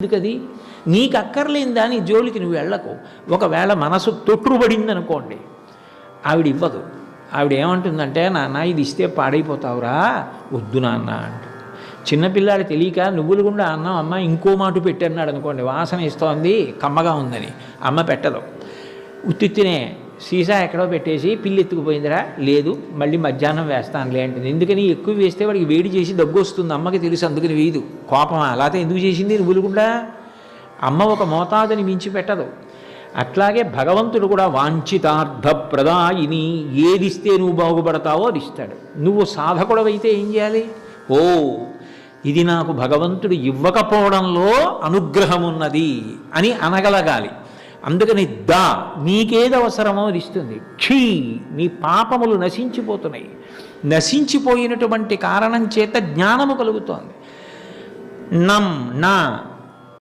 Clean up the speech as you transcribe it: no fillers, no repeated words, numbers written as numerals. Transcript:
ఎందుకది నీకు అక్కర్లేని దాని జోలికి నువ్వు వెళ్ళకు. ఒకవేళ మనసు తొట్టుబడింది అనుకోండి, ఆవిడ ఇవ్వదు. ఆవిడ ఏమంటుందంటే, నాన్న ఇది ఇస్తే పాడైపోతావురా, వద్దు నాన్న అంట. చిన్నపిల్లాడు తెలియక నువ్వులు గుండా అన్నం అమ్మ ఇంకో మాట పెట్టన్నాడు అనుకోండి, వాసన ఇస్తోంది కమ్మగా ఉందని, అమ్మ పెట్టదు. ఉత్తినే సీసా ఎక్కడో పెట్టేసి పిల్లి ఎత్తుకుపోయిందిరా, లేదు మళ్ళీ మధ్యాహ్నం వేస్తానులే అంటుంది. ఎందుకని ఎక్కువ వేస్తే వాడికి వేడి చేసి దగ్గు వస్తుంది, అమ్మకి తెలుసు, అందుకని వేయదు. కోపం అలాగే ఎందుకు చేసింది నువ్వులుగుండా? అమ్మ ఒక మోతాదుని మించి పెట్టదు. అట్లాగే భగవంతుడు కూడా వాంఛితార్థ ప్రదాయిని, ఏదిస్తే నువ్వు బాగుపడతావో అది ఇస్తాడు. నువ్వు సాధకుడవైతే ఏం చేయాలి? ఓ ఇది నాకు భగవంతుడు ఇవ్వకపోవడంలో అనుగ్రహం ఉన్నది అని అనగలగాలి. అందుకని నీకేది అవసరమో అది ఇస్తుంది. నీ పాపములు నశించిపోతున్నాయి. నశించిపోయినటువంటి కారణం చేత జ్ఞానము కలుగుతోంది. నా